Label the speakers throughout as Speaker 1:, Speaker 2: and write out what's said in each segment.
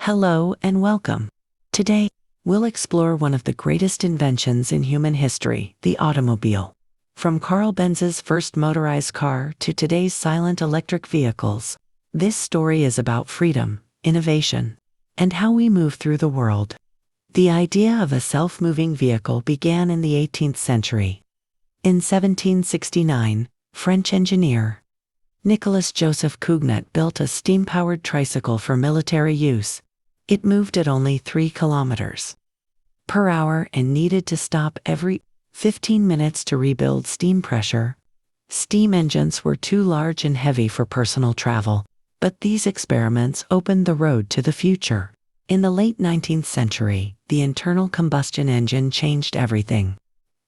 Speaker 1: Hello and welcome. Today, we'll explore one of the greatest inventions in human history, the automobile. From Carl Benz's first motorized car to today's silent electric vehicles, this story is about freedom, innovation, and how we move through the world. The idea of a self-moving vehicle began in the 18th century. In 1769, French engineer Nicolas Joseph Cugnot built a steam-powered tricycle for military use. It moved at only 3 kilometers per hour and needed to stop every 15 minutes to rebuild steam pressure. Steam engines were too large and heavy for personal travel, but these experiments opened the road to the future. In the late 19th century, the internal combustion engine changed everything.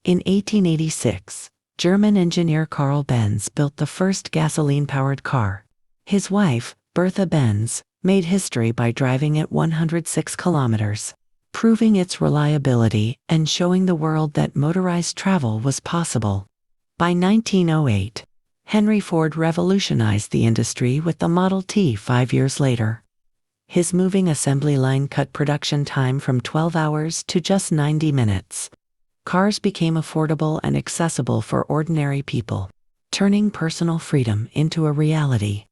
Speaker 1: In 1886, German engineer Carl Benz built the first gasoline-powered car. His wife, Bertha Benz, made history by driving at 106 kilometers, proving its reliability and showing the world that motorized travel was possible. By 1908, Henry Ford revolutionized the industry with the Model T 5 years later. His moving assembly line cut production time from 12 hours to just 90 minutes. Cars became affordable and accessible for ordinary people, turning personal freedom into a reality.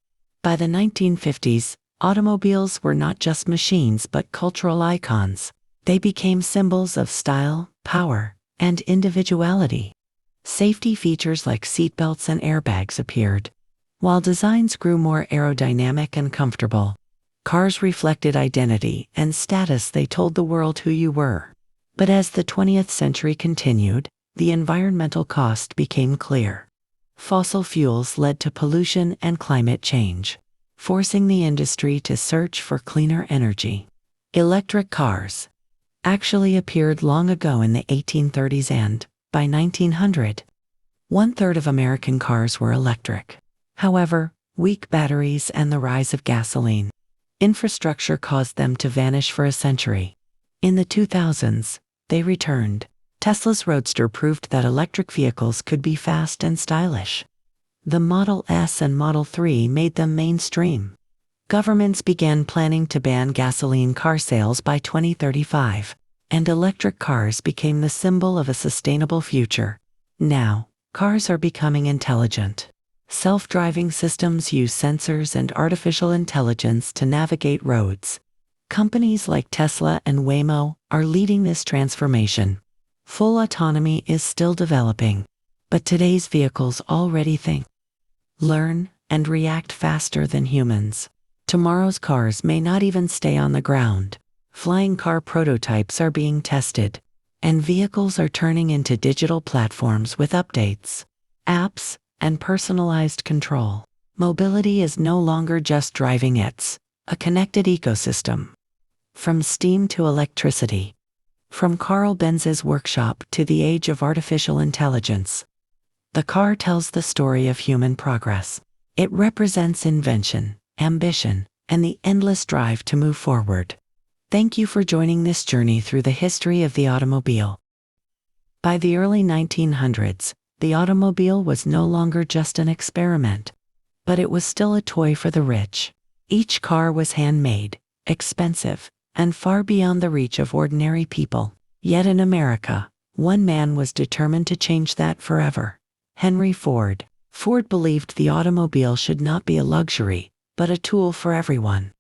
Speaker 1: By the 1950s, automobiles were not just machines but cultural icons. They became symbols of style, power, and individuality. Safety features like seatbelts and airbags appeared. While designs grew more aerodynamic and comfortable, cars reflected identity and status. They told the world who you were. But as the 20th century continued, the environmental cost became clear. Fossil fuels led to pollution and climate change, forcing the industry to search for cleaner energy. Electric cars actually appeared long ago in the 1830s and, by 1900, 1/3 of American cars were electric. However, weak batteries and the rise of gasoline infrastructure caused them to vanish for a century. In the 2000s, they returned. Tesla's Roadster proved that electric vehicles could be fast and stylish. The Model S and Model 3 made them mainstream. Governments began planning to ban gasoline car sales by 2035, and electric cars became the symbol of a sustainable future. Now, cars are becoming intelligent. Self-driving systems use sensors and artificial intelligence to navigate roads. Companies like Tesla and Waymo are leading this transformation. Full autonomy is still developing, but today's vehicles already think, learn, and react faster than humans. Tomorrow's cars may not even stay on the ground. Flying car prototypes are being tested, and vehicles are turning into digital platforms with updates, apps, and personalized control. Mobility is no longer just driving, it's a connected ecosystem. From steam to electricity, from Carl Benz's workshop to the age of artificial intelligence, the car tells the story of human progress. It represents invention, ambition, and the endless drive to move forward. Thank you for joining this journey through the history of the automobile. By the early 1900s, the automobile was no longer just an experiment, but it was still a toy for the rich. Each car was handmade, expensive, and far beyond the reach of ordinary people. Yet in America, one man was determined to change that forever: Henry Ford. Ford believed the automobile should not be a luxury, but a tool for everyone.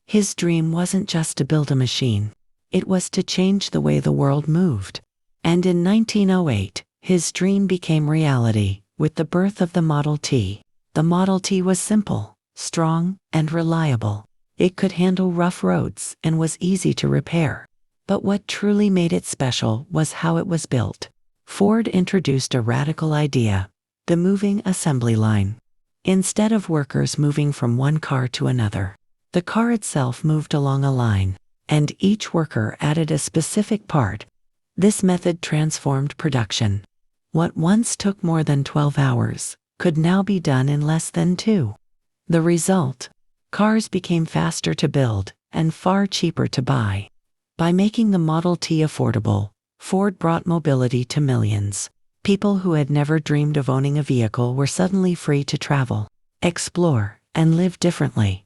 Speaker 1: His dream wasn't just to build a machine, it was to change the way the world moved. And in 1908, his dream became reality with the birth of the Model T. The Model T was simple, strong, and reliable. It could handle rough roads and was easy to repair. But what truly made it special was how it was built. Ford introduced a radical idea: the moving assembly line. Instead of workers moving from one car to another, the car itself moved along a line, and each worker added a specific part. This method transformed production. What once took more than 12 hours could now be done in less than 2. The result: cars became faster to build and far cheaper to buy. By making the Model T affordable, Ford brought mobility to millions. People who had never dreamed of owning a vehicle were suddenly free to travel, explore, and live differently.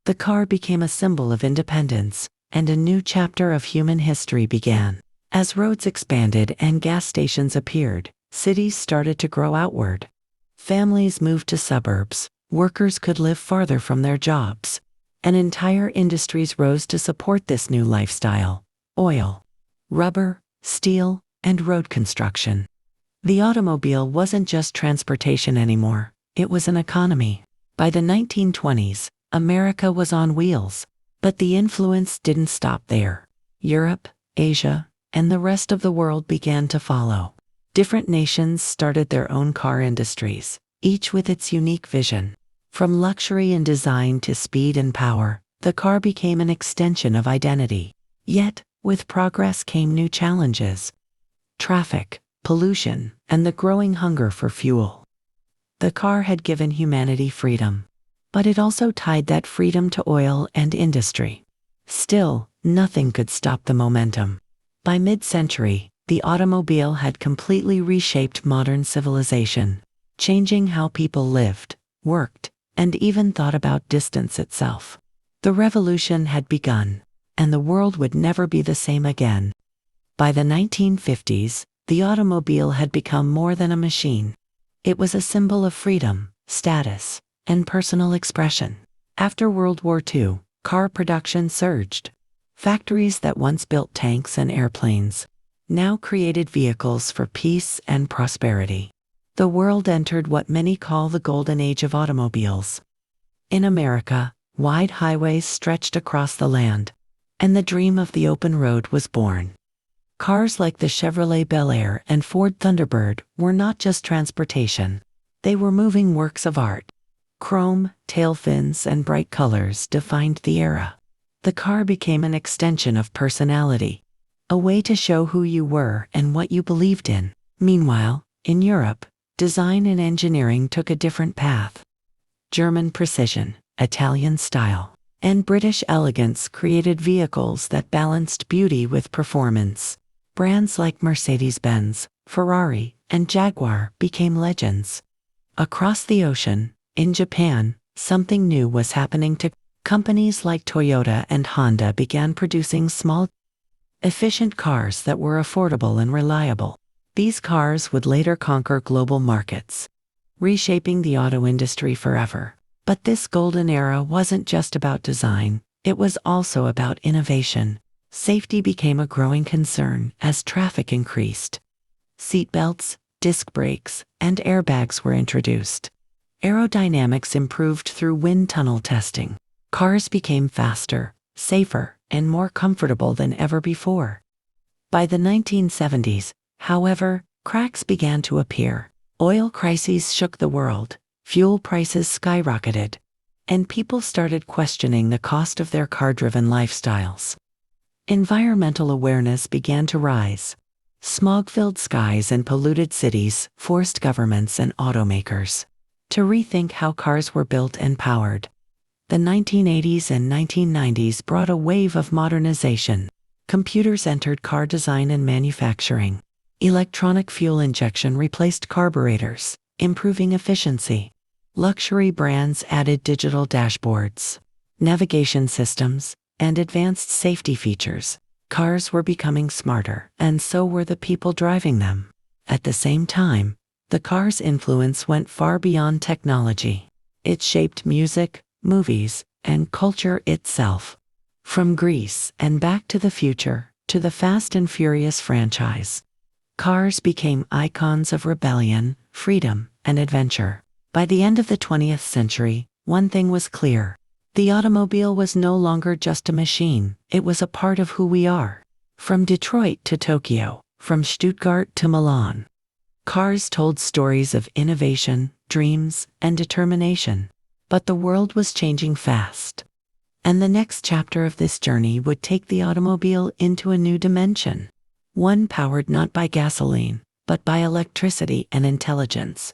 Speaker 1: The car became a symbol of independence, and a new chapter of human history began. As roads expanded and gas stations appeared, cities started to grow outward. Families moved to suburbs, workers could live farther from their jobs, and entire industries rose to support this new lifestyle: oil, rubber, steel, and road construction. The automobile wasn't just transportation anymore, it was an economy. By the 1920s, America was on wheels, but the influence didn't stop there. Europe, Asia, and the rest of the world began to follow. Different nations started their own car industries, each with its unique vision. From luxury and design to speed and power, the car became an extension of identity. Yet, with progress came new challenges: traffic, pollution, and the growing hunger for fuel. The car had given humanity freedom, but it also tied that freedom to oil and industry. Still, nothing could stop the momentum. By mid-century, the automobile had completely reshaped modern civilization, changing how people lived, worked, and even thought about distance itself. The revolution had begun, and the world would never be the same again. By the 1950s, the automobile had become more than a machine. It was a symbol of freedom, status, and personal expression. After World War II, car production surged. Factories that once built tanks and airplanes now created vehicles for peace and prosperity. The world entered what many call the golden age of automobiles. In America, wide highways stretched across the land, and the dream of the open road was born. Cars like the Chevrolet Bel Air and Ford Thunderbird were not just transportation. They were moving works of art. Chrome, tail fins, and bright colors defined the era. The car became an extension of personality, a way to show who you were and what you believed in. Meanwhile, in Europe, design and engineering took a different path. German precision, Italian style, and British elegance created vehicles that balanced beauty with performance. Brands like Mercedes-Benz, Ferrari, and Jaguar became legends. Across the ocean, in Japan, something new was happening too. Companies like Toyota and Honda began producing small, efficient cars that were affordable and reliable. These cars would later conquer global markets, reshaping the auto industry forever. But this golden era wasn't just about design, it was also about innovation. Safety became a growing concern as traffic increased. Seatbelts, disc brakes, and airbags were introduced. Aerodynamics improved through wind tunnel testing. Cars became faster, safer, and more comfortable than ever before. By the 1970s, however, cracks began to appear. Oil crises shook the world, fuel prices skyrocketed, and people started questioning the cost of their car-driven lifestyles. Environmental awareness began to rise. Smog-filled skies and polluted cities forced governments and automakers to rethink how cars were built and powered. The 1980s and 1990s brought a wave of modernization. Computers entered car design and manufacturing. Electronic fuel injection replaced carburetors, improving efficiency. Luxury brands added digital dashboards, navigation systems, and advanced safety features. Cars were becoming smarter, and so were the people driving them. At the same time, the car's influence went far beyond technology. It shaped music, movies, and culture itself. From Grease and Back to the Future to the Fast and Furious franchise, cars became icons of rebellion, freedom, and adventure. By the end of the 20th century, one thing was clear. The automobile was no longer just a machine, it was a part of who we are. From Detroit to Tokyo, from Stuttgart to Milan, cars told stories of innovation, dreams, and determination. But the world was changing fast. And the next chapter of this journey would take the automobile into a new dimension. One powered not by gasoline, but by electricity and intelligence.